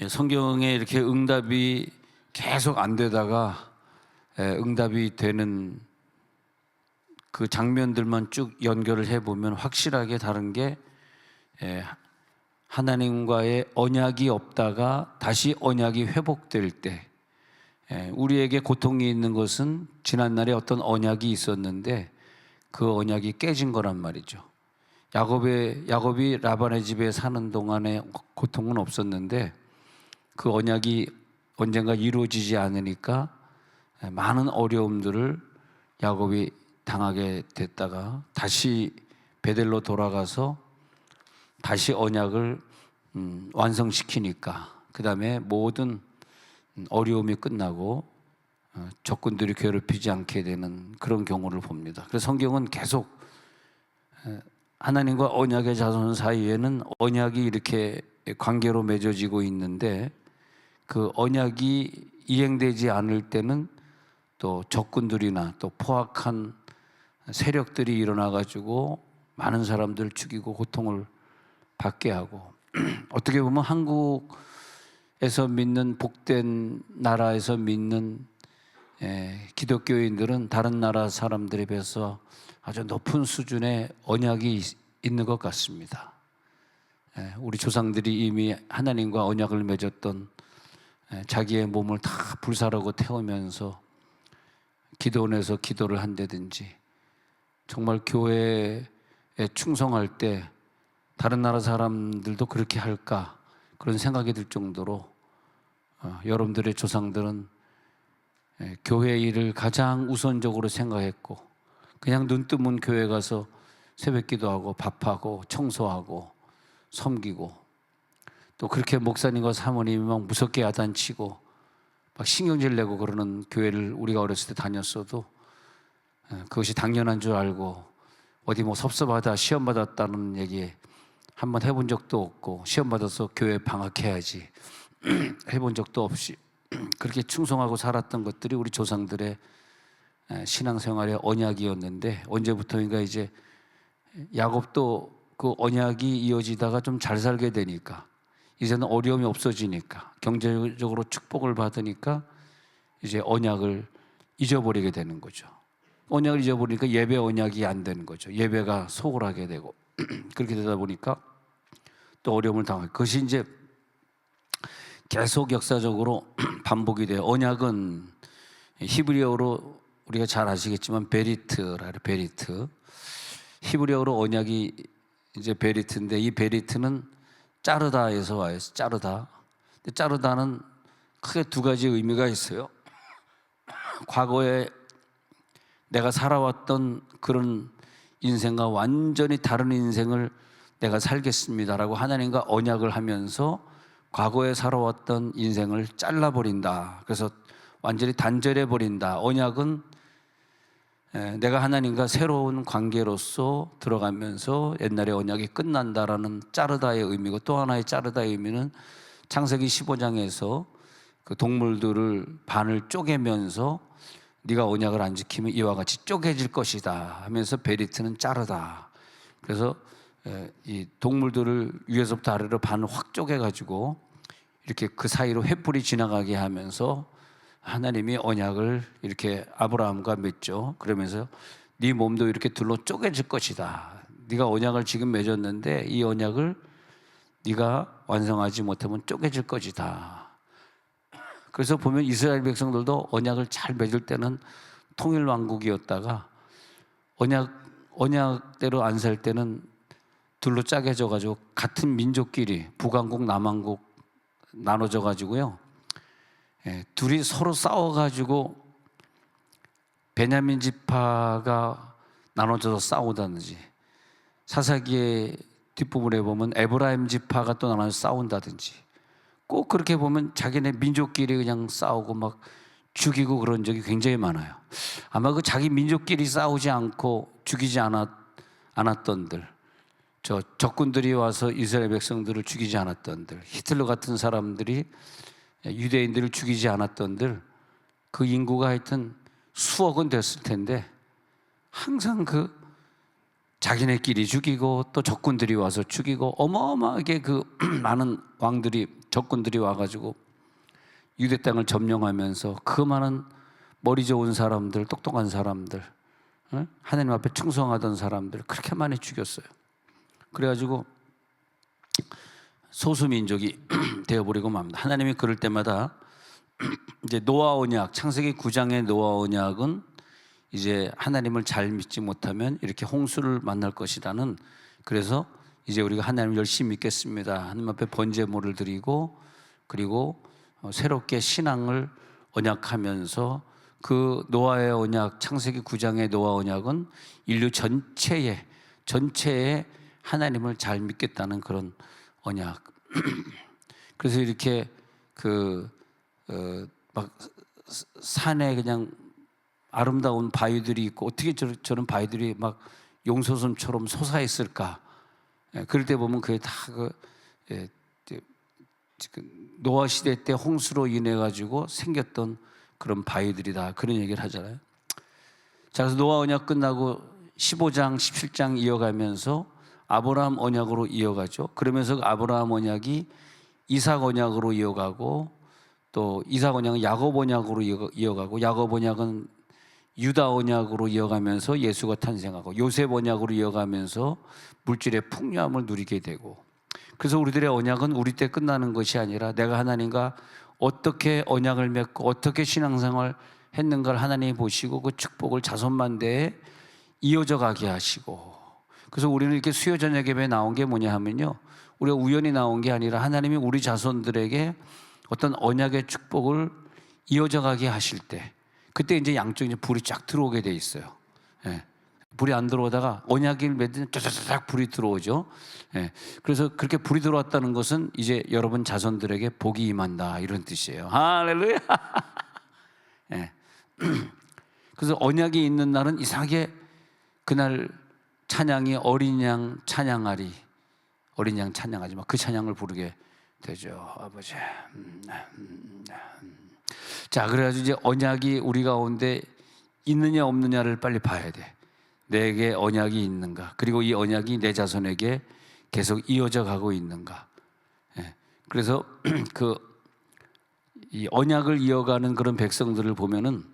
성경에 이렇게 응답이 계속 안 되다가 응답이 되는 그 장면들만 쭉 연결을 해보면 확실하게 다른 게 하나님과의 언약이 없다가 다시 언약이 회복될 때 우리에게 고통이 있는 것은 지난날에 어떤 언약이 있었는데 그 언약이 깨진 거란 말이죠. 야곱이 라반의 집에 사는 동안에 고통은 없었는데 그 언약이 언젠가 이루어지지 않으니까 많은 어려움들을 야곱이 당하게 됐다가 다시 베델로 돌아가서 다시 언약을 완성시키니까 그 다음에 모든 어려움이 끝나고 적군들이 괴롭히지 않게 되는 그런 경우를 봅니다. 그래서 성경은 계속 하나님과 언약의 자손 사이에는 언약이 이렇게 관계로 맺어지고 있는데 그 언약이 이행되지 않을 때는 또 적군들이나 또 포악한 세력들이 일어나가지고 많은 사람들 죽이고 고통을 받게 하고 어떻게 보면 한국에서 믿는 복된 나라에서 믿는 기독교인들은 다른 나라 사람들에 비해서 아주 높은 수준의 언약이 있는 것 같습니다. 우리 조상들이 이미 하나님과 언약을 맺었던 자기의 몸을 다 불사르고 태우면서 기도원에서 기도를 한다든지 정말 교회에 충성할 때 다른 나라 사람들도 그렇게 할까 그런 생각이 들 정도로 여러분들의 조상들은 교회 일을 가장 우선적으로 생각했고 그냥 눈 뜨면 교회 가서 새벽 기도하고 밥하고 청소하고 섬기고 또 그렇게 목사님과 사모님이 막 무섭게 야단치고 막 신경질 내고 그러는 교회를 우리가 어렸을 때 다녔어도 그것이 당연한 줄 알고 어디 뭐 섭섭하다 시험 받았다는 얘기 한번 해본 적도 없고 시험 받아서 교회 방학해야지 해본 적도 없이 그렇게 충성하고 살았던 것들이 우리 조상들의 신앙생활의 언약이었는데 언제부터인가 이제 야곱도 그 언약이 이어지다가 좀 잘 살게 되니까 이제는 어려움이 없어지니까 경제적으로 축복을 받으니까 이제 언약을 잊어버리게 되는 거죠. 언약을 잊어버리니까 예배 언약이 안 되는 거죠. 예배가 소홀하게 되고 그렇게 되다 보니까 또 어려움을 당하고 그것이 이제 계속 역사적으로 반복이 돼요. 언약은 히브리어로 우리가 잘 아시겠지만 베리트라 그래요. 베리트. 히브리어로 언약이 이제 베리트인데 이 베리트는 짜르다에서 와요. 짜르다. 근데 짜르다는 크게 두 가지 의미가 있어요. 과거에 내가 살아왔던 그런 인생과 완전히 다른 인생을 내가 살겠습니다라고 하나님과 언약을 하면서 과거에 살아왔던 인생을 잘라버린다. 그래서 완전히 단절해버린다. 언약은 내가 하나님과 새로운 관계로서 들어가면서 옛날의 언약이 끝난다라는 짜르다의 의미고 또 하나의 짜르다의 의미는 창세기 15장에서 그 동물들을 반을 쪼개면서 네가 언약을 안 지키면 이와 같이 쪼개질 것이다 하면서 베리트는 자르다. 그래서 이 동물들을 위에서부터 아래로 반을 확 쪼개가지고 이렇게 그 사이로 횃불이 지나가게 하면서 하나님이 언약을 이렇게 아브라함과 맺죠. 그러면서 네 몸도 이렇게 둘로 쪼개질 것이다. 네가 언약을 지금 맺었는데 이 언약을 네가 완성하지 못하면 쪼개질 것이다. 그래서 보면 이스라엘 백성들도 언약을 잘 맺을 때는 통일 왕국이었다가 언약대로 안 살 때는 둘로 짜개져 가지고 같은 민족끼리 북왕국 남왕국 나눠져 가지고요. 둘이 서로 싸워 가지고 베냐민 지파가 나눠져서 싸우다든지 사사기의 뒷부분에 보면 에브라임 지파가 또 나눠서 싸운다든지 꼭 그렇게 보면 자기네 민족끼리 그냥 싸우고 막 죽이고 그런 적이 굉장히 많아요. 아마 그 자기 민족끼리 싸우지 않고 죽이지 않았던들, 저 적군들이 와서 이스라엘 백성들을 죽이지 않았던들, 히틀러 같은 사람들이 유대인들을 죽이지 않았던들, 그 인구가 하여튼 수억은 됐을 텐데 항상 그 자기네끼리 죽이고 또 적군들이 와서 죽이고 어마어마하게 그 많은 왕들이 적군들이 와가지고 유대 땅을 점령하면서 그 많은 머리 좋은 사람들, 똑똑한 사람들, 하나님 앞에 충성하던 사람들 그렇게 많이 죽였어요. 그래가지고 소수민족이 되어버리고 맙니다. 하나님이 그럴 때마다 이제 노아 언약, 창세기 9장의 노아 언약은 이제 하나님을 잘 믿지 못하면 이렇게 홍수를 만날 것이라는, 그래서 이제 우리가 하나님을 열심히 믿겠습니다. 하나님 앞에 번제물을 드리고 그리고 새롭게 신앙을 언약하면서 그 노아의 언약, 창세기 9장의 노아 언약은 인류 전체에 하나님을 잘 믿겠다는 그런 언약. 그래서 이렇게 막 산에 그냥 아름다운 바위들이 있고 어떻게 저런 바위들이 막 용솟음처럼 솟아있을까? 그럴 때 보면 그게 다 노아 시대 때 홍수로 인해 가지고 생겼던 그런 바위들이다, 그런 얘기를 하잖아요. 자, 그래서 노아 언약 끝나고 15장, 17장 이어가면서 아브라함 언약으로 이어가죠. 그러면서 아브라함 언약이 이삭 언약으로 이어가고 또 이삭 언약은 야곱 언약으로 이어가고 야곱 언약은 유다 언약으로 이어가면서 예수가 탄생하고 요셉 언약으로 이어가면서 물질의 풍요함을 누리게 되고, 그래서 우리들의 언약은 우리 때 끝나는 것이 아니라 내가 하나님과 어떻게 언약을 맺고 어떻게 신앙생활 했는가를 하나님이 보시고 그 축복을 자손만대에 이어져 가게 하시고, 그래서 우리는 이렇게 수요 저녁 예배에 나온 게 뭐냐 하면요, 우리가 우연히 나온 게 아니라 하나님이 우리 자손들에게 어떤 언약의 축복을 이어져 가게 하실 때, 그때 이제 양쪽에 불이 쫙 들어오게 돼 있어요. 예. 불이 안 들어오다가 언약을 맺으면 쫙쫙 불이 들어오죠. 예. 그래서 그렇게 불이 들어왔다는 것은 이제 여러분 자손들에게 복이 임한다, 이런 뜻이에요. 할렐루야. 예. 그래서 언약이 있는 날은 이상하게 그날 찬양이 어린 양 찬양하리, 어린 양 찬양하지 마, 그 찬양을 부르게 되죠. 아버지. 자, 그래가지고 이제 언약이 우리 가운데 있느냐 없느냐를 빨리 봐야 돼. 내게 언약이 있는가, 그리고 이 언약이 내 자손에게 계속 이어져 가고 있는가. 예. 그래서 이 언약을 이어가는 그런 백성들을 보면은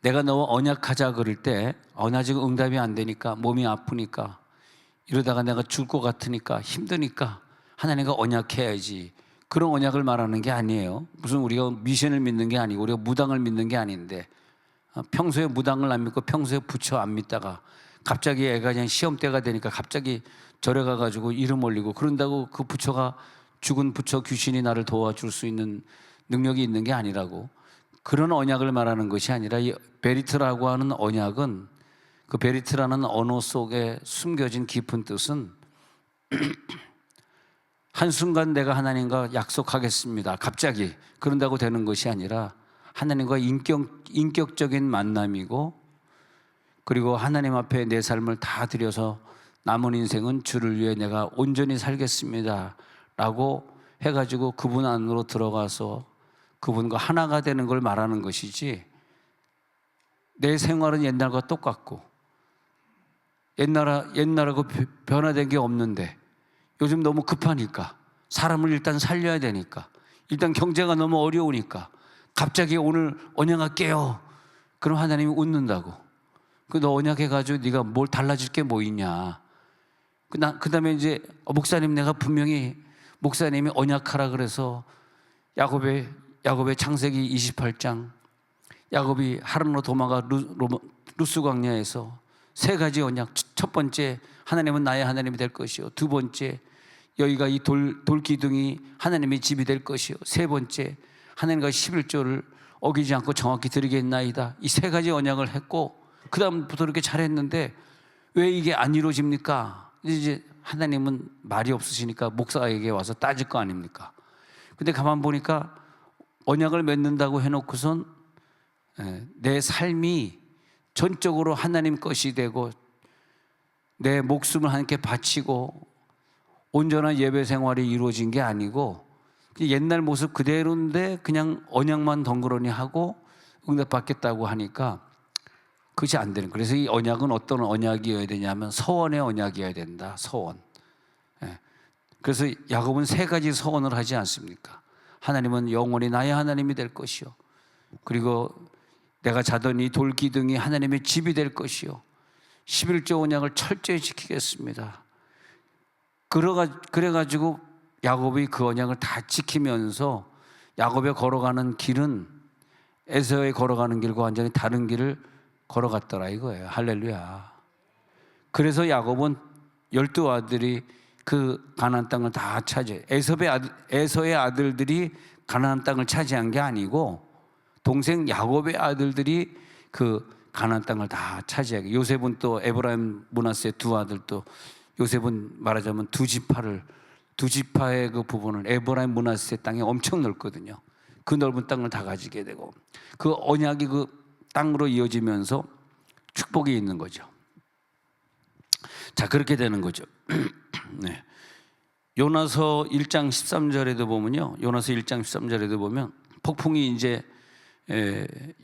내가 너와 언약하자 그럴 때 나 지금 응답이 안 되니까, 몸이 아프니까, 이러다가 내가 죽을 것 같으니까, 힘드니까 하나님과 언약해야지, 그런 언약을 말하는 게 아니에요. 무슨 우리가 미션을 믿는 게 아니고 우리가 무당을 믿는 게 아닌데, 평소에 무당을 안 믿고 평소에 부처 안 믿다가 갑자기 애가 그냥 시험 때가 되니까 갑자기 절에 가가지고 이름 올리고 그런다고 그 부처가, 죽은 부처 귀신이 나를 도와줄 수 있는 능력이 있는 게 아니라고. 그런 언약을 말하는 것이 아니라 이 베리트라고 하는 언약은, 그 베리트라는 언어 속에 숨겨진 깊은 뜻은 한순간 내가 하나님과 약속하겠습니다, 갑자기 그런다고 되는 것이 아니라 하나님과 인격적인 만남이고, 그리고 하나님 앞에 내 삶을 다 드려서 남은 인생은 주를 위해 내가 온전히 살겠습니다 라고 해가지고 그분 안으로 들어가서 그분과 하나가 되는 걸 말하는 것이지, 내 생활은 옛날과 똑같고 옛날하고 변화된 게 없는데 요즘 너무 급하니까, 사람을 일단 살려야 되니까, 일단 경제가 너무 어려우니까 갑자기 오늘 언약할게요, 그럼 하나님이 웃는다고. 너 언약해가지고 네가 뭘 달라질 게 뭐 있냐. 그 다음에 이제 목사님, 내가 분명히 목사님이 언약하라 그래서 야곱의 창세기 28장, 야곱이 하란으로 도망가 루스 광야에서 세 가지 언약. 첫 번째, 하나님은 나의 하나님이 될 것이요. 두 번째, 여기가 이 돌 기둥이 하나님의 집이 될 것이요. 세 번째, 하나님과 11조를 어기지 않고 정확히 드리겠나이다. 이 세 가지 언약을 했고 그 다음부터 이렇게 잘했는데 왜 이게 안 이루어집니까? 이제 하나님은 말이 없으시니까 목사에게 와서 따질 거 아닙니까? 근데 가만 보니까 언약을 맺는다고 해놓고선 내 삶이 전적으로 하나님 것이 되고 내 목숨을 하나님께 바치고 온전한 예배 생활이 이루어진 게 아니고 옛날 모습 그대로인데 그냥 언약만 덩그러니 하고 응답받겠다고 하니까 그것이 안 되는 거예요. 그래서 이 언약은 어떤 언약이어야 되냐면 서원의 언약이어야 된다. 서원. 그래서 야곱은 세 가지 서원을 하지 않습니까? 하나님은 영원히 나의 하나님이 될 것이요, 그리고 내가 자던 이 돌기둥이 하나님의 집이 될 것이요, 11조 언약을 철저히 지키겠습니다. 그래가지고 야곱이 그 언약을 다 지키면서 야곱이 걸어가는 길은 에서의 걸어가는 길과 완전히 다른 길을 걸어갔더라 이거예요. 할렐루야. 그래서 야곱은 12아들이 그 가나안 땅을 다 차지해. 에서의 아들들이 가나안 땅을 차지한 게 아니고 동생 야곱의 아들들이 그 가나안 땅을 다 차지하게. 요셉은 또 에브라임 므낫세 두 아들도, 요셉은 말하자면 두 지파의 그 부분을 에브라임 므낫세 땅이 엄청 넓거든요. 그 넓은 땅을 다 가지게 되고 그 언약이 그 땅으로 이어지면서 축복이 있는 거죠. 자, 그렇게 되는 거죠. 네. 요나서 1장 13절에도 보면요, 요나서 1장 13절에도 보면 폭풍이 이제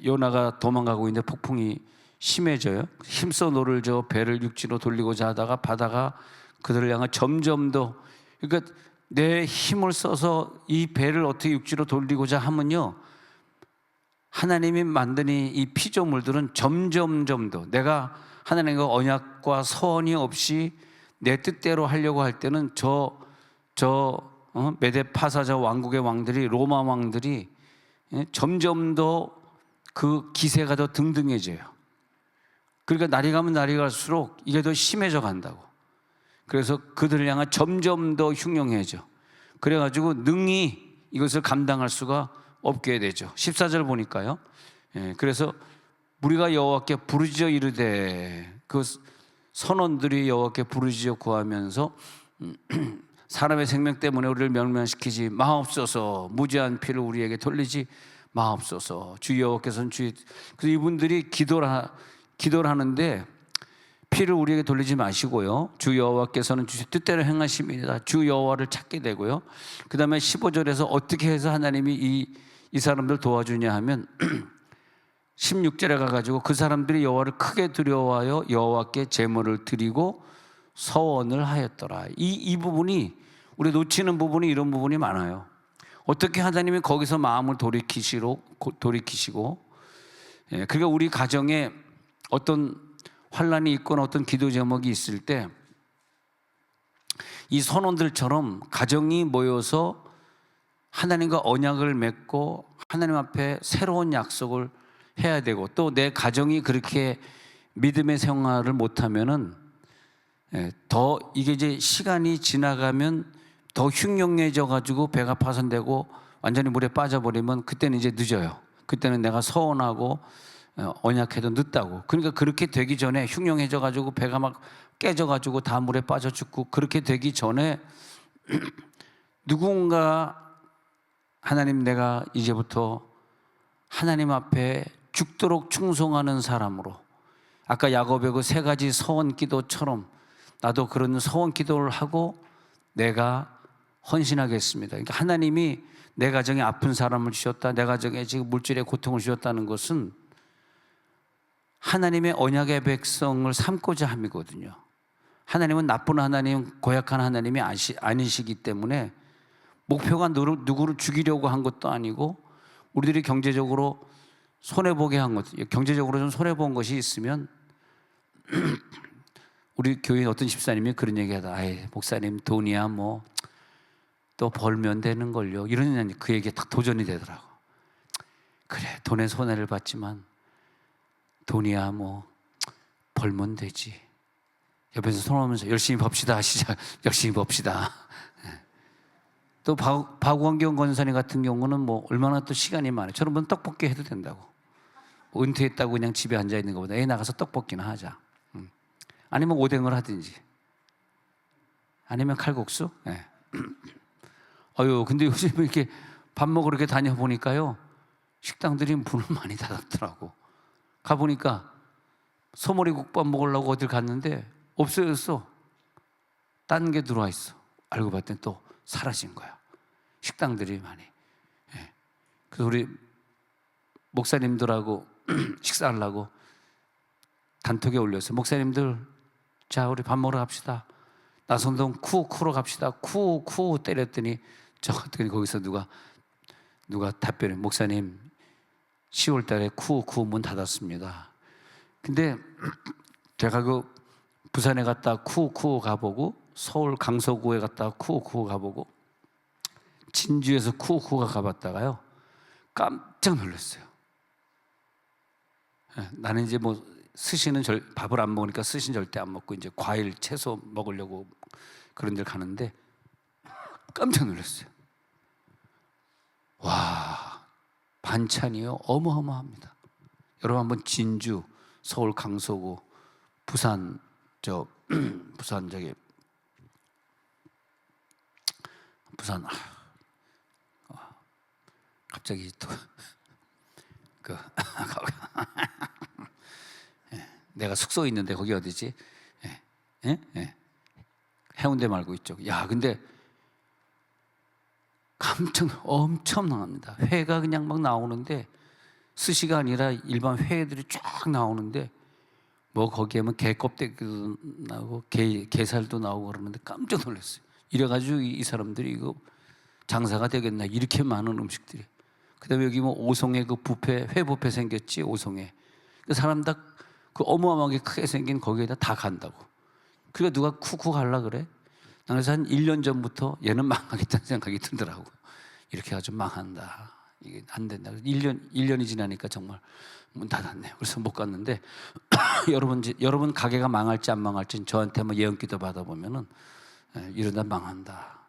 요나가 도망가고 있는데 폭풍이 심해져요. 힘써 노를 저어 배를 육지로 돌리고자 하다가 바다가 그들을 향해 점점 더, 그러니까 내 힘을 써서 이 배를 어떻게 육지로 돌리고자 하면요, 하나님이 만든 이 피조물들은 점점 더, 내가 하나님과 언약과 서원이 없이 내 뜻대로 하려고 할 때는 메데 파사자 왕국의 왕들이, 로마 왕들이 점점 더 그 기세가 더 등등해져요. 그러니까 날이 가면 날이 갈수록 이게 더 심해져 간다고. 그래서 그들을 향해 점점 더 흉흉해져. 그래가지고 능히 이것을 감당할 수가 없게 되죠. 14절 보니까요. 그래서 우리가 여호와께 부르짖어 이르되, 그 선원들이 여호와께 부르짖어 구하면서 사람의 생명 때문에 우리를 멸망시키지 마옵소서, 무죄한 피를 우리에게 돌리지 마옵소서. 주 여호와께서는 그래서 이분들이 기도를 하는데 피를 우리에게 돌리지 마시고요, 주 여호와께서는 주의 뜻대로 행하심이다. 주 여호와를 찾게 되고요. 그 다음에 15절에서 어떻게 해서 하나님이 이 사람들 도와주냐 하면 16절에 가가지고 그 사람들이 여호와를 크게 두려워하여 여호와께 제물을 드리고 서원을 하였더라. 이 부분이 우리 놓치는 부분이, 이런 부분이 많아요. 어떻게 하나님이 거기서 마음을 돌이키시고, 그러니까 우리 가정에 어떤 환란이 있거나 어떤 기도 제목이 있을 때 이 선원들처럼 가정이 모여서 하나님과 언약을 맺고 하나님 앞에 새로운 약속을 해야 되고, 또 내 가정이 그렇게 믿음의 생활을 못하면은 더 이게 이제 시간이 지나가면 더 흉흉해져 가지고 배가 파손되고 완전히 물에 빠져버리면 그때는 이제 늦어요. 그때는 내가 서원하고 언약해도 늦다고. 그러니까 그렇게 되기 전에 흉흉해져 가지고 배가 막 깨져 가지고 다 물에 빠져 죽고, 그렇게 되기 전에 누군가 하나님, 내가 이제부터 하나님 앞에 죽도록 충성하는 사람으로, 아까 야곱의 그 세 가지 서원 기도처럼 나도 그런 서원 기도를 하고 내가 헌신하겠습니다. 그러니까 하나님이 내 가정에 아픈 사람을 주셨다, 내 가정에 지금 물질의 고통을 주셨다는 것은 하나님의 언약의 백성을 삼고자 함이거든요. 하나님은 나쁜 하나님, 고약한 하나님이 아니시기 때문에 목표가 누구를 죽이려고 한 것도 아니고, 우리들이 경제적으로 손해보게 한 것, 경제적으로 좀 손해본 것이 있으면 우리 교회 어떤 집사님이 그런 얘기하다. 아이, 목사님 돈이야 뭐 또 벌면 되는 걸요, 이런 그 얘기에 딱 도전이 되더라고. 그래, 돈에 손해를 봤지만 돈이야 뭐 벌면 되지. 옆에서 손하면서 열심히 봅시다 하시자. 열심히 봅시다. 또 박원경 권사님 같은 경우는 뭐 얼마나 또 시간이 많아요. 저런 분 떡볶이 해도 된다고. 은퇴했다고 그냥 집에 앉아 있는 것보다 애 나가서 떡볶이나 하자. 아니면 오뎅을 하든지, 아니면 칼국수. 네. 근데 요즘 이렇게 밥 먹으러 이렇게 다녀보니까요, 식당들이 문을 많이 닫았더라고. 가보니까 소머리 국밥 먹으려고 어딜 갔는데 없어졌어. 딴 게 들어와 있어. 알고 봤더니 또 사라진 거야. 식당들이 많이. 예. 그래서 우리 목사님들하고 식사하려고 단톡에 올렸어요. 목사님들, 자, 우리 밥 먹으러 갑시다. 나성동 쿠쿠로 갑시다. 쿠쿠 때렸더니 저랬더니 거기서 누가 답변해. 목사님 10월 달에 쿠쿠 문 닫았습니다. 근데 제가 그 부산에 갔다 쿠쿠 가보고 서울 강서구에 갔다 쿠쿠 가보고 진주에서 쿠쿠가 가봤다가요 깜짝 놀랐어요. 나는 이제 뭐 스시는 밥을 안 먹으니까 스시는 절대 안 먹고 이제 과일 채소 먹으려고 그런 데 가는데 깜짝 놀랐어요. 와, 반찬이요 어마어마합니다. 여러분 한번 진주, 서울 강서구, 부산 부산 갑자기 또 내가 숙소에 있는데 거기 어디지? 해운대 말고 이쪽. 야, 근데 엄청납니다. 회가 그냥 막 나오는데 스시가 아니라 일반 회들이 쫙 나오는데 뭐 거기에 뭐 게 껍데기도 나오고 게살도 나오고 그러는데 깜짝 놀랐어요. 이래가지고 이 사람들이 이거 장사가 되겠나 이렇게 많은 음식들이. 그다음에 여기 뭐 오송에 그 회 뷔페 생겼지 오송에. 그 사람 다 그 어마어마하게 크게 생긴 거기에다 다 간다고. 그러니까 누가 쿠쿠 갈라 그래? 그래서 한 1년 전부터 얘는 망하겠다는 생각이 들더라고. 이렇게 해가지고 망한다. 이게 안 된다. 1년이 지나니까 정말 문 닫았네요. 그래서 못 갔는데 여러분 가게가 망할지 안 망할지 저한테 뭐 예언기도 받아보면은 이러다 망한다.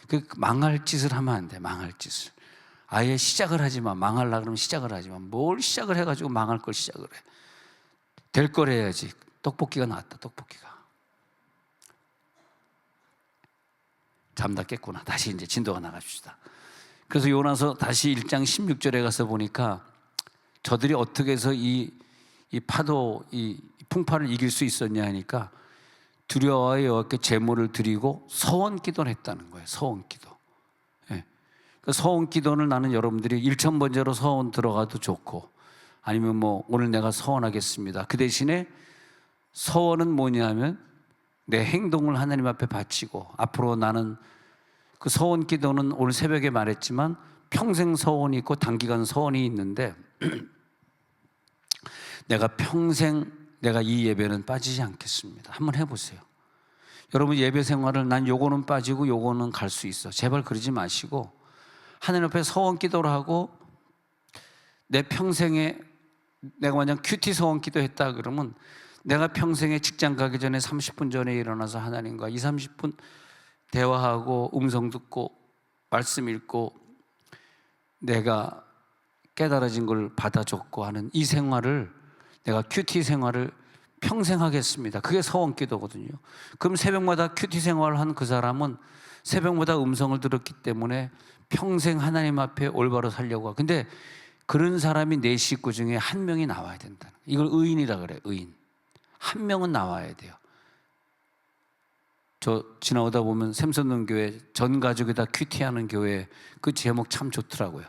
그 망할 짓을 하면 안 돼. 망할 짓을. 아예 시작을 하지 마. 망하려고 그러면 시작을 하지 마. 뭘 시작을 해가지고 망할 걸 시작을 해. 될 걸 해야지. 떡볶이가 나왔다. 떡볶이가. 잠다 깼구나. 다시 이제 진도가 나가줍시다. 그래서 요나서 다시 1장 16절에 가서 보니까 저들이 어떻게 해서 이 파도, 이 풍파를 이길 수 있었냐 하니까 두려워하여 여호와께 제물을 드리고 서원 기도를 했다는 거예요. 서원 기도. 예. 그 서원 기도는 나는 여러분들이 1,000번째로 서원 들어가도 좋고 아니면 뭐 오늘 내가 서원하겠습니다. 그 대신에 서원은 뭐냐면 내 행동을 하나님 앞에 바치고 앞으로 나는 그 서원 기도는 오늘 새벽에 말했지만 평생 서원이 있고 단기간 서원이 있는데 내가 평생 내가 이 예배는 빠지지 않겠습니다. 한번 해보세요. 여러분 예배 생활을 난 요거는 빠지고 요거는 갈 수 있어. 제발 그러지 마시고 하나님 앞에 서원 기도를 하고 내 평생에 내가 만약 큐티 서원 기도했다 그러면 내가 평생에 직장 가기 전에 30분 전에 일어나서 하나님과 20-30분 대화하고 음성 듣고 말씀 읽고 내가 깨달아진 걸 받아 적고 하는 이 생활을 내가 큐티 생활을 평생 하겠습니다. 그게 서원 기도거든요. 그럼 새벽마다 큐티 생활을 한 그 사람은 새벽마다 음성을 들었기 때문에 평생 하나님 앞에 올바로 살려고 하고. 근데 그런 사람이 내 식구 중에 한 명이 나와야 된다. 이걸 의인이라 그래. 의인. 한 명은 나와야 돼요. 저 지나오다 보면 샘선동 교회 전 가족이 다 큐티하는 교회 그 제목 참 좋더라고요.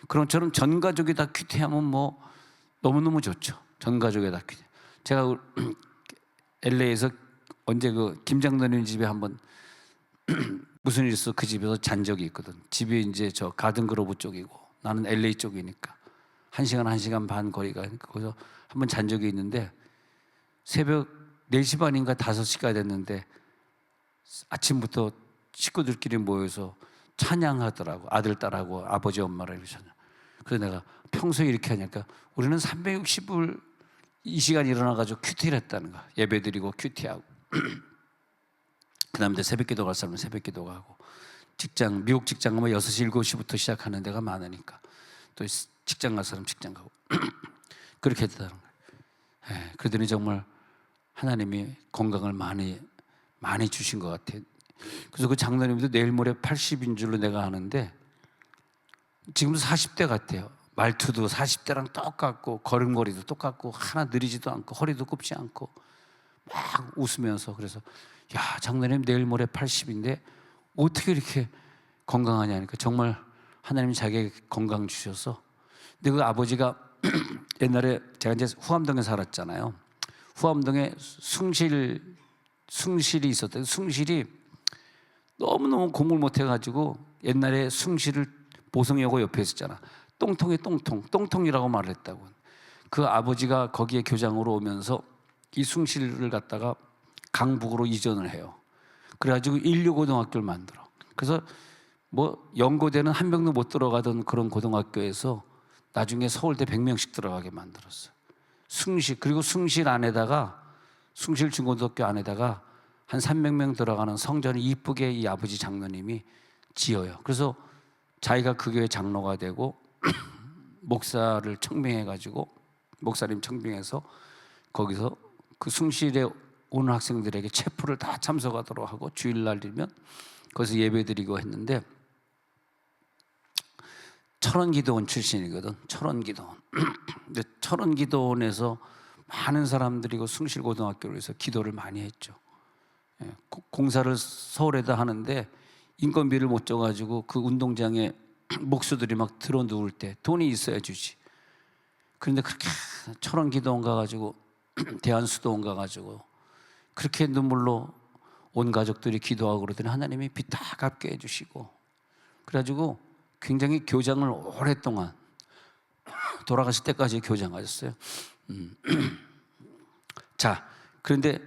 그럼 저는 전 가족이 다 큐티하면 뭐 너무너무 좋죠. 전 가족이 다 큐티. 제가 LA에서 언제 그 김장로님 집에 한번 무슨 일 있어 그 집에서 잔 적이 있거든. 집이 이제 저 가든그로브 쪽이고 나는 LA 쪽이니까 1시간 반 거리가 거기서 한번 잔 적이 있는데 새벽 4시 반인가 5시가 됐는데 아침부터 식구들끼리 모여서 찬양하더라고. 아들, 딸하고 아버지, 엄마를 이렇게 찬양. 그래서 내가 평소에 이렇게 하니까 우리는 360을 이 시간 일어나가지고 큐티를 했다는 거야. 예배 드리고 큐티하고. 그 다음에 새벽 기도 갈 사람은 새벽 기도 가고 미국 직장 가면 6시, 7시부터 시작하는 데가 많으니까 또 직장 갈 사람 직장 가고 그렇게 했다는 거예요. 그러더니 정말 하나님이 건강을 많이 주신 것 같아요. 그래서 그 장로님도 내일 모레 80인 줄로 내가 아는데 지금도 40대 같아요. 말투도 40대랑 똑같고 걸음걸이도 똑같고 하나 느리지도 않고 허리도 굽지 않고 막 웃으면서 그래서 야 장로님 내일 모레 80인데 어떻게 이렇게 건강하냐니까 정말 하나님이 자기에게 건강 주셔서. 근데 그 아버지가 옛날에 제가 이제 후암동에 살았잖아요. 후암동에 숭실 숭실이 있었대. 숭실이 너무너무 공부를 못해가지고 옛날에 숭실을 보성여고 옆에 있었잖아. 똥통에 똥통이라고 말을 했다고. 그 아버지가 거기에 교장으로 오면서 이 숭실을 갖다가 강북으로 이전을 해요. 그래가지고 인류고등학교를 만들어. 그래서 뭐 연고대는 한 명도 못 들어가던 그런 고등학교에서 나중에 서울대 100명씩 들어가게 만들었어. 숭실, 그리고 숭실 안에다가, 숭실 중고등학교 안에다가 한 300명 들어가는 성전을 이쁘게 이 아버지 장로님이 지어요. 그래서 자기가 그 교회 장로가 되고 목사를 청빙해가지고, 목사님 청빙해서 거기서 그 숭실에 오는 학생들에게 체프를 다 참석하도록 하고 주일날이면 거기서 예배드리고 했는데, 철원기도원 출신이거든. 철원기도원. 근데 철원기도원에서 많은 사람들이 그 숭실고등학교를 위해서 기도를 많이 했죠. 공사를 서울에다 하는데 인건비를 못 줘가지고 그 운동장에 목수들이 막 들어 누울 때 돈이 있어야 주지. 그런데 그렇게 철원기도원 가가지고 대한수도원 가가지고 그렇게 눈물로 온 가족들이 기도하고 그러더니 하나님이 빚 다 갚게 해주시고, 그래가지고 굉장히 교장을 오랫동안 돌아가실 때까지 교장하셨어요. 자, 그런데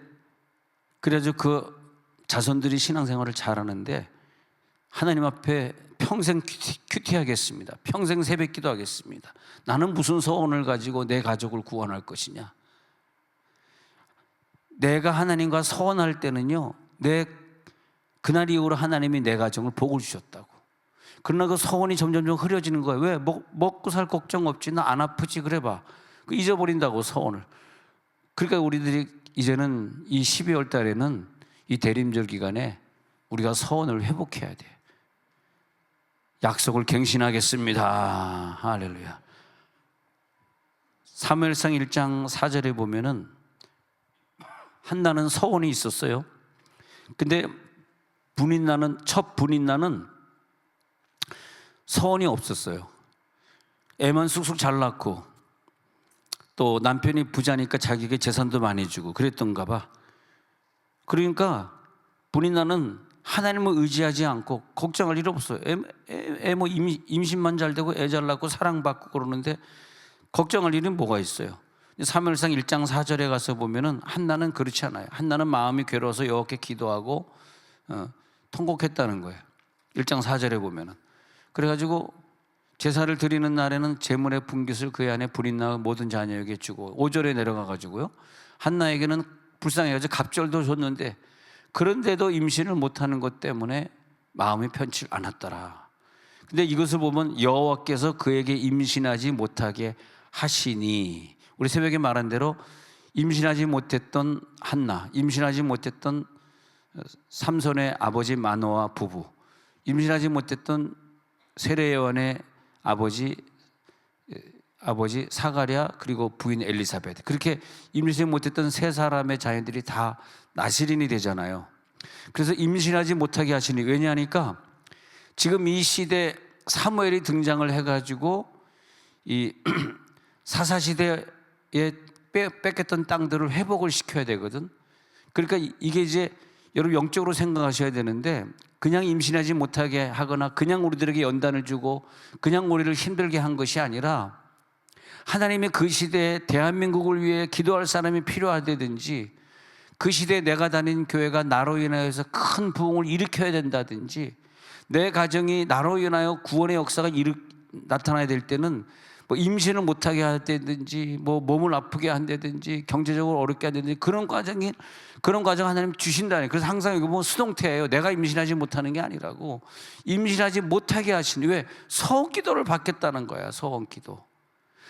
그래가지고 그 자손들이 신앙생활을 잘하는데 하나님 앞에 평생 큐티하겠습니다. 평생 새벽기도 하겠습니다. 나는 무슨 소원을 가지고 내 가족을 구원할 것이냐. 내가 하나님과 서원할 때는요, 그날 이후로 하나님이 내 가정을 복을 주셨다고. 그러나 그 서원이 점점점 흐려지는 거예요. 왜? 먹고 살 걱정 없지, 나 안 아프지, 그래봐. 잊어버린다고, 서원을. 그러니까 우리들이 이제는 이 12월 달에는 이 대림절 기간에 우리가 서원을 회복해야 돼. 약속을 갱신하겠습니다. 할렐루야. 사무엘상 1장 4절에 보면은 한나는 서원이 있었어요. 근데 첫 분인나는 서원이 없었어요. 애만 쑥쑥 잘 낳고 또 남편이 부자니까 자기에게 재산도 많이 주고 그랬던가 봐. 그러니까 분인나는 하나님을 의지하지 않고 걱정할 일 없어요. 뭐 임신만 잘 되고 애 잘 낳고 사랑받고 그러는데 걱정할 일은 뭐가 있어요? 사무엘상 1장 4절에 가서 보면은 한나는 그렇지 않아요. 한나는 마음이 괴로워서 여호와께 기도하고 통곡했다는 거예요. 1장 4절에 보면은. 그래가지고 제사를 드리는 날에는 제물의 분깃을 그의 안에 불인나 모든 자녀에게 주고, 5절에 내려가가지고요, 한나에게는 불쌍해가지고 갑절도 줬는데 그런데도 임신을 못하는 것 때문에 마음이 편치 않았더라. 근데 이것을 보면 여호와께서 그에게 임신하지 못하게 하시니, 우리 새벽에 말한 대로 임신하지 못했던 한나, 임신하지 못했던 삼손의 아버지 마노아 부부, 임신하지 못했던 세례요한의 아버지 사가랴, 그리고 부인 엘리사벳, 그렇게 임신하지 못했던 세 사람의 자녀들이 다 나실인이 되잖아요. 그래서 임신하지 못하게 하시니, 왜냐하니까 지금 이 시대 사무엘이 등장을 해가지고 이 사사시대에 뺏겼던 땅들을 회복을 시켜야 되거든. 그러니까 이게 이제 여러분 영적으로 생각하셔야 되는데, 그냥 임신하지 못하게 하거나 그냥 우리들에게 연단을 주고 그냥 우리를 힘들게 한 것이 아니라, 하나님의 그 시대에 대한민국을 위해 기도할 사람이 필요하다든지, 그 시대에 내가 다닌 교회가 나로 인하여서 큰 부흥을 일으켜야 된다든지, 내 가정이 나로 인하여 구원의 역사가 나타나야 될 때는 뭐 임신을 못하게 한다든지, 뭐 몸을 아프게 한다든지, 경제적으로 어렵게 한다든지, 그런 과정 하나님 주신다니. 그래서 항상 이거 뭐 수동태예요. 내가 임신하지 못하는 게 아니라고, 임신하지 못하게 하시니, 왜? 서원 기도를 받겠다는 거야. 서원 기도.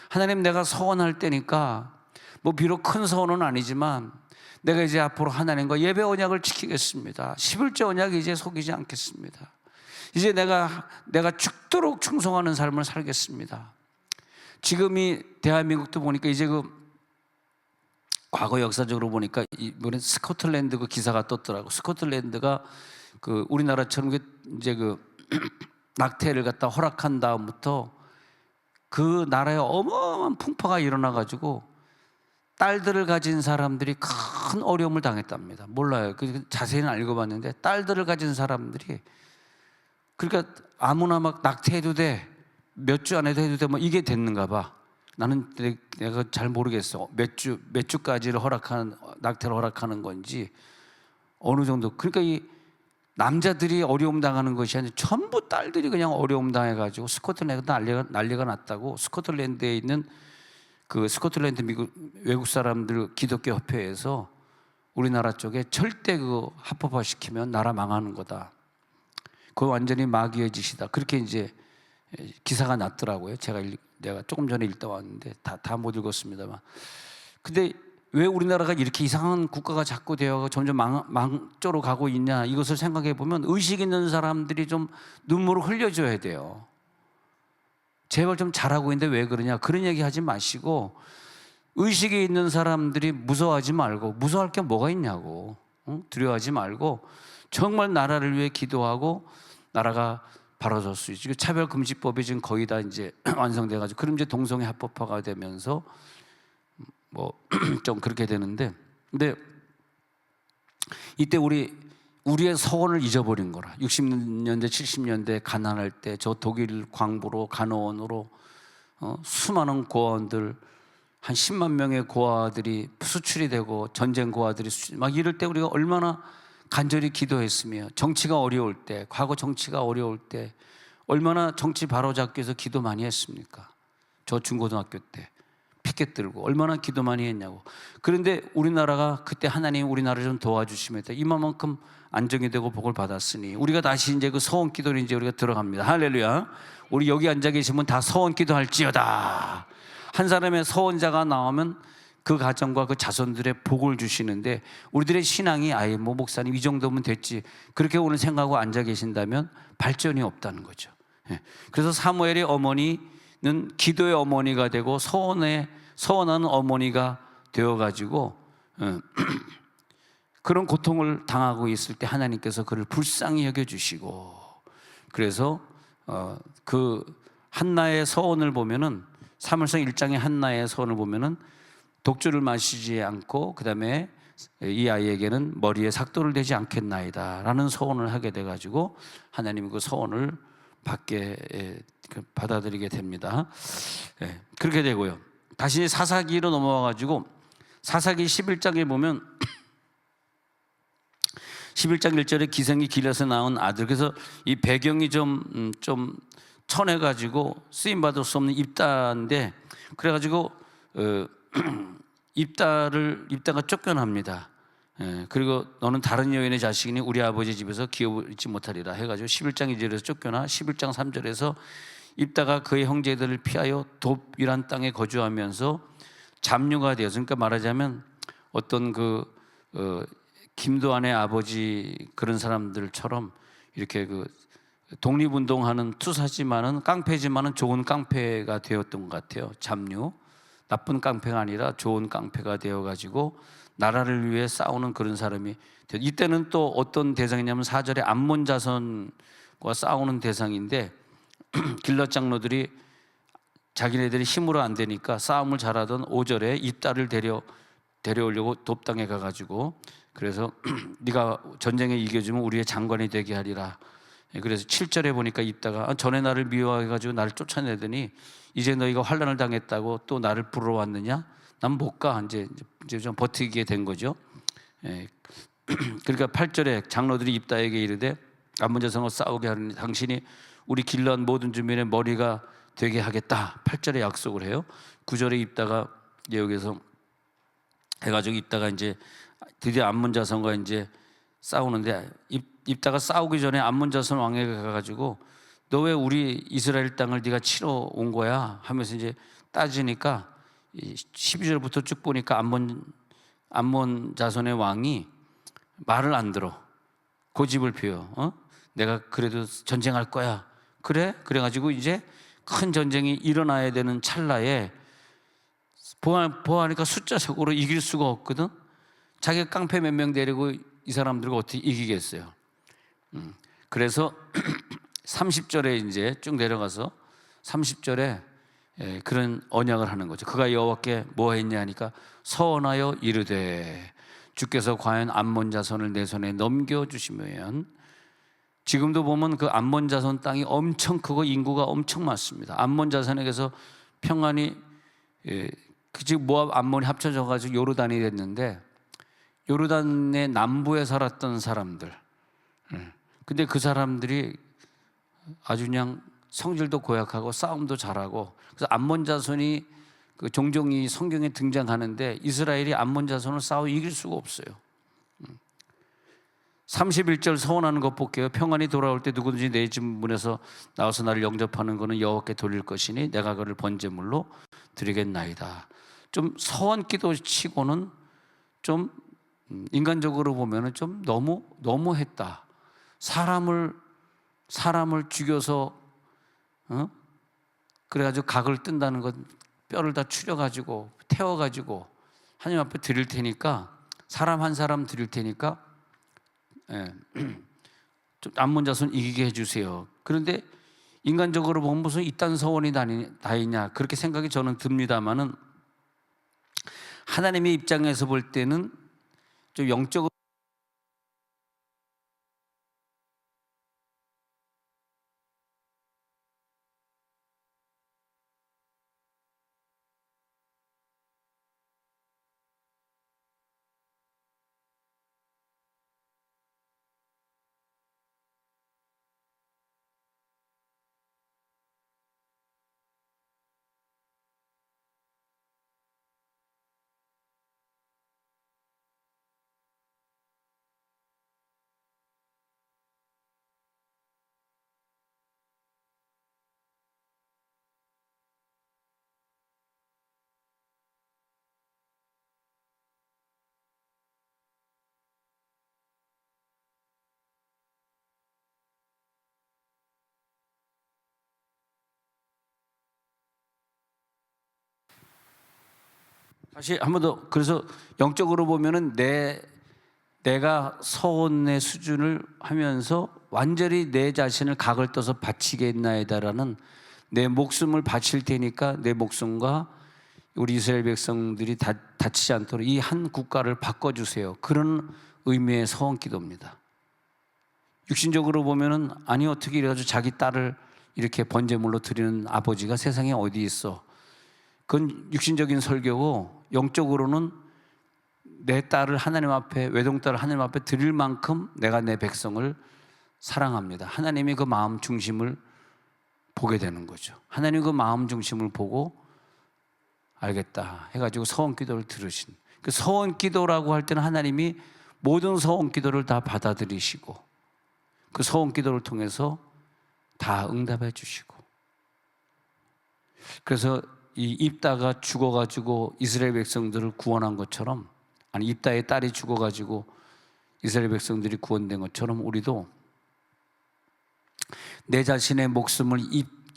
하나님, 내가 서원할 때니까 뭐 비록 큰 서원은 아니지만 내가 이제 앞으로 하나님과 예배 언약을 지키겠습니다. 11조 언약 이제 속이지 않겠습니다. 이제 내가 죽도록 충성하는 삶을 살겠습니다. 지금 이 대한민국도 보니까 이제 그 과거 역사적으로 보니까 이번에 스코틀랜드 그 기사가 떴더라고. 스코틀랜드가 그 우리나라처럼 이제 그 낙태를 갖다 허락한 다음부터 그 나라에 어마어마한 풍파가 일어나 가지고 딸들을 가진 사람들이 큰 어려움을 당했답니다. 몰라요. 그 자세히는 알고 봤는데 딸들을 가진 사람들이, 그러니까 아무나 막 낙태해도 돼, 몇 주 안에도 해도 돼, 뭐 이게 됐는가 봐. 나는 내가 잘 모르겠어. 몇 주까지를 낙태를 허락하는 건지 어느 정도. 그러니까 이 남자들이 어려움 당하는 것이 아니라 전부 딸들이 그냥 어려움 당해가지고 스코틀랜드 난리가 났다고. 스코틀랜드에 있는 그 스코틀랜드 미국 외국 사람들 기독교 협회에서 우리나라 쪽에 절대 그거 합법화 시키면 나라 망하는 거다. 그거 완전히 마귀의 짓이다. 그렇게 이제 기사가 났더라고요. 내가 조금 전에 읽다 왔는데 다 못 읽었습니다만. 근데 왜 우리나라가 이렇게 이상한 국가가 자꾸 되어가 점점 망조로 가고 있냐, 이것을 생각해 보면 의식 있는 사람들이 좀 눈물을 흘려줘야 돼요. 제발 좀 잘하고 있는데 왜 그러냐, 그런 얘기 하지 마시고, 의식이 있는 사람들이 무서워하지 말고, 무서워할 게 뭐가 있냐고, 두려워하지 말고 정말 나라를 위해 기도하고 나라가 바로설 수 있죠. 차별금지법이 지금 거의 다 이제 완성돼가지고, 그럼 이제 동성애 합법화가 되면서 뭐 좀 그렇게 되는데, 근데 이때 우리의 서원을 잊어버린 거라. 60년대 70년대 가난할 때 저 독일 광부로 간호원으로 수많은 고아원들, 한 10만 명의 고아들이 수출이 되고 전쟁 고아들이 막 이럴 때 우리가 얼마나 간절히 기도했으며, 정치가 어려울 때, 과거 정치가 어려울 때 얼마나 정치 바로잡기 위해서 기도 많이 했습니까? 저 중고등학교 때 피켓 들고 얼마나 기도 많이 했냐고. 그런데 우리나라가 그때 하나님 우리나라를 좀 도와주시면 이만큼 안정이 되고 복을 받았으니 우리가 다시 이제 그 서원 기도를 이제 우리가 들어갑니다. 할렐루야. 우리 여기 앉아 계시면 다 서원 기도할지어다. 한 사람의 서원자가 나오면 그 가정과 그 자손들의 복을 주시는데, 우리들의 신앙이 아예 뭐 목사님 이 정도면 됐지, 그렇게 오늘 생각하고 앉아 계신다면 발전이 없다는 거죠. 그래서 사무엘의 어머니는 기도의 어머니가 되고 서원하는 어머니가 되어가지고 그런 고통을 당하고 있을 때 하나님께서 그를 불쌍히 여겨주시고, 그래서 그 한나의 서원을 보면은, 사무엘상 1장의 한나의 서원을 보면은 독주를 마시지 않고 그 다음에 이 아이에게는 머리에 삭도를 대지 않겠나이다 라는 서원을 하게 돼가지고 하나님이 그 서원을 받아들이게 됩니다. 그렇게 되고요. 다시 사사기로 넘어와가지고 사사기 11장에 보면 11장 1절에 기생이 길에서 낳은 아들, 그래서 이 배경이 좀 천해가지고 쓰임받을 수 없는 입다인데, 그래가지고 입다가 쫓겨납니다. 그리고 너는 다른 여인의 자식이니 우리 아버지 집에서 기업을 못하리라 해가지고 11장 2절에서 쫓겨나 11장 3절에서 입다가 그의 형제들을 피하여 돕이란 땅에 거주하면서 잡류가 되어서, 그러니까 말하자면 어떤 김도한의 아버지 그런 사람들처럼 이렇게 독립운동하는 투사지만은 깡패지만은 좋은 깡패가 되었던 것 같아요. 잡류, 나쁜 깡패가 아니라 좋은 깡패가 되어가지고 나라를 위해 싸우는 그런 사람이 이때는 또 어떤 대상이냐면 4절에 암몬 자손과 싸우는 대상인데, 길럿 장로들이 자기네들이 힘으로 안 되니까 싸움을 잘하던 5절에 입다를 데려오려고 돕당에 가가지고, 그래서 네가 전쟁에 이겨주면 우리의 장관이 되게 하리라. 그래서 7절에 보니까 입다가 전에 나를 미워해가지고 나를 쫓아내더니 이제 너희가 환난을 당했다고 또 나를 부르러 왔느냐? 난 못 가. 이제 좀 버티게 된 거죠. 그러니까 8절에 장로들이 입다에게 이르되 암몬 자손과 싸우게 하느니 당신이 우리 길앗 모든 주민의 머리가 되게 하겠다. 8절에 약속을 해요. 9절에 입다가 여기서 해가지고 입다가 이제 드디어 암몬 자손과 이제 싸우는데, 입다가 싸우기 전에 암몬 자손 왕에게 가가지고 너 왜 우리 이스라엘 땅을 네가 치러 온 거야 하면서 이제 따지니까 12절부터 쭉 보니까 암몬 자손의 왕이 말을 안 들어. 고집을 피워. 내가 그래도 전쟁할 거야. 그래가지고 이제 큰 전쟁이 일어나야 되는 찰나에 보아하니까 숫자적으로 이길 수가 없거든. 자기가 깡패 몇 명 데리고 이 사람들과 어떻게 이기겠어요. 그래서 30절에 이제 쭉 내려가서 30절에 그런 언약을 하는 거죠. 그가 여호와께 뭐 했냐 하니까 서원하여 이르되 주께서 과연 암몬 자손을 내 손에 넘겨주시면, 지금도 보면 그 암몬 자손 땅이 엄청 크고 인구가 엄청 많습니다. 암몬 자손에게서 평안이 지금 모압 암몬이 합쳐져 가지고 요르단이 됐는데, 요르단의 남부에 살았던 사람들, 근데 그 사람들이 아주 그냥 성질도 고약하고 싸움도 잘하고, 그래서 암몬 자손이 종종 이 성경에 등장하는데 이스라엘이 암몬 자손을 싸워 이길 수가 없어요. 31절 서원하는 것 볼게요. 평안이 돌아올 때 누구든지 내 집 문에서 나와서 나를 영접하는 것은 여호와께 돌릴 것이니 내가 그를 번제물로 드리겠나이다. 좀 서원 기도 치고는 좀 인간적으로 보면은 좀 너무했다. 사람을 죽여서 그래가지고 각을 뜬다는 건, 뼈를 다 추려가지고 태워가지고 하나님 앞에 드릴 테니까, 사람 한 사람 드릴 테니까 좀 암몬 자손 이기게 해주세요. 그런데 인간적으로 보면 무슨 이딴 서원이 다 있냐 그렇게 생각이 저는 듭니다만은, 하나님의 입장에서 볼 때는 좀 영적으로 다시 한 번 더, 그래서 영적으로 보면은 내가 서원의 수준을 하면서 완전히 내 자신을 각을 떠서 바치겠나이다라는, 내 목숨을 바칠 테니까 내 목숨과 우리 이스라엘 백성들이 다치지 않도록 이 한 국가를 바꿔주세요. 그런 의미의 서원 기도입니다. 육신적으로 보면은 아니 어떻게 이래가지고 자기 딸을 이렇게 번제물로 드리는 아버지가 세상에 어디 있어. 그건 육신적인 설교고, 영적으로는 내 딸을 하나님 앞에, 외동딸을 하나님 앞에 드릴 만큼 내가 내 백성을 사랑합니다. 하나님이 그 마음 중심을 보게 되는 거죠. 하나님 그 마음 중심을 보고 알겠다 해가지고 서원 기도를 들으신, 그 서원 기도라고 할 때는 하나님이 모든 서원 기도를 다 받아들이시고 그 서원 기도를 통해서 다 응답해 주시고, 그래서 이 입다가 죽어가지고 이스라엘 백성들을 구원한 것처럼, 아니 입다의 딸이 죽어가지고 이스라엘 백성들이 구원된 것처럼, 우리도 내 자신의 목숨을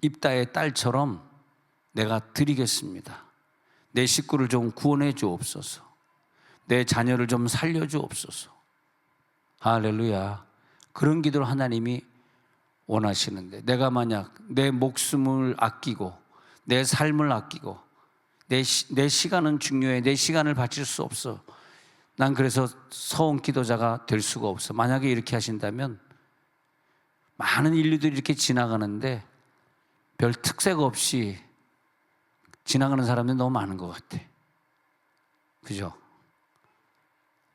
입다의 딸처럼 내가 드리겠습니다. 내 식구를 좀 구원해 주옵소서. 내 자녀를 좀 살려 주옵소서. 할렐루야. 그런 기도를 하나님이 원하시는데, 내가 만약 내 목숨을 아끼고 내 삶을 아끼고 내 시간은 중요해, 내 시간을 바칠 수 없어, 난 그래서 서원 기도자가 될 수가 없어. 만약에 이렇게 하신다면 많은 인류들이 이렇게 지나가는데 별 특색 없이 지나가는 사람들이 너무 많은 것 같아. 그죠?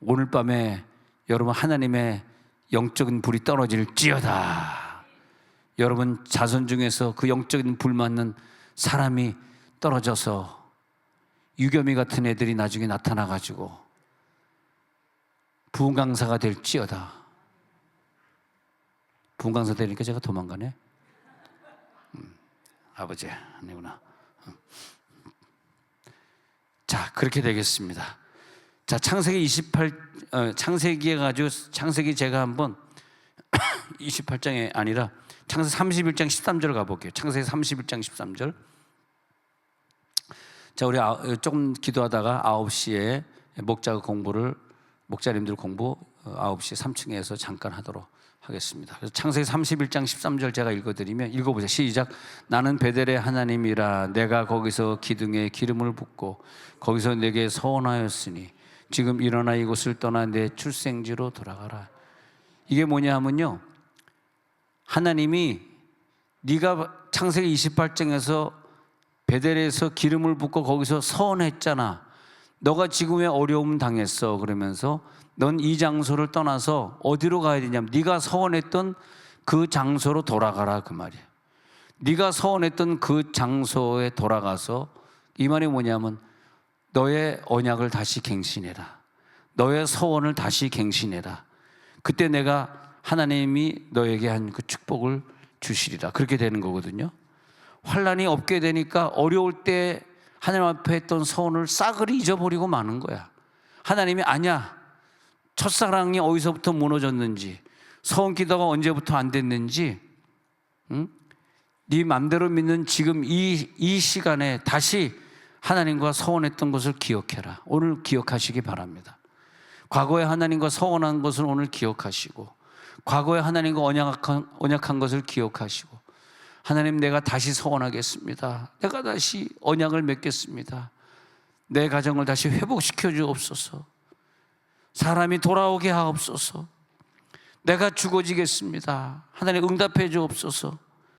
오늘 밤에 여러분 하나님의 영적인 불이 떨어질지어다. 여러분 자손 중에서 그 영적인 불 맞는 사람이 떨어져서 유겸이 같은 애들이 나중에 나타나가지고 부흥강사가 될지어다. 부흥강사 되니까 제가 도망가네. 아버지 아니구나. 자, 그렇게 되겠습니다. 자, 창세기 28 창세기에 가지고, 창세기 제가 한번 28장이 아니라 창세기 31장 13절 가볼게요. 창세기 31장 13절. 자, 우리 조금 기도하다가 9시에 목자님들 공부 9시 3층에서 잠깐 하도록 하겠습니다. 그래서 창세기 31장 13절 제가 읽어보세요. 시작. 나는 베델의 하나님이라. 내가 거기서 기둥에 기름을 붓고 거기서 내게 서원하였으니 지금 일어나 이곳을 떠나 내 출생지로 돌아가라. 이게 뭐냐 하면요, 하나님이 네가 창세기 28장에서 베델에서 기름을 붓고 거기서 서원했잖아. 너가 지금의 어려움 당했어. 그러면서 넌 이 장소를 떠나서 어디로 가야 되냐면 네가 서원했던 그 장소로 돌아가라, 그 말이에요. 네가 서원했던 그 장소에 돌아가서, 이 말이 뭐냐면 너의 언약을 다시 갱신해라. 너의 서원을 다시 갱신해라. 그때 내가 하나님이 너에게 한 그 축복을 주시리라. 그렇게 되는 거거든요. 환난이 없게 되니까 어려울 때 하나님 앞에 했던 서원을 싸그리 잊어버리고 마는 거야. 하나님이 아니야, 첫사랑이 어디서부터 무너졌는지, 서원 기도가 언제부터 안 됐는지, 네 맘대로 믿는 지금 이 시간에 다시 하나님과 서원했던 것을 기억해라. 오늘 기억하시기 바랍니다. 과거에 하나님과 서원한 것을 오늘 기억하시고, 과거에 하나님과 언약한 것을 기억하시고, 하나님, 내가 다시 서원하겠습니다. 내가 다시 언약을 맺겠습니다. 내 가정을 다시 회복시켜 주옵소서. 사람이 돌아오게 하옵소서. 내가 죽어지겠습니다. 하나님, 응답해 주옵소서.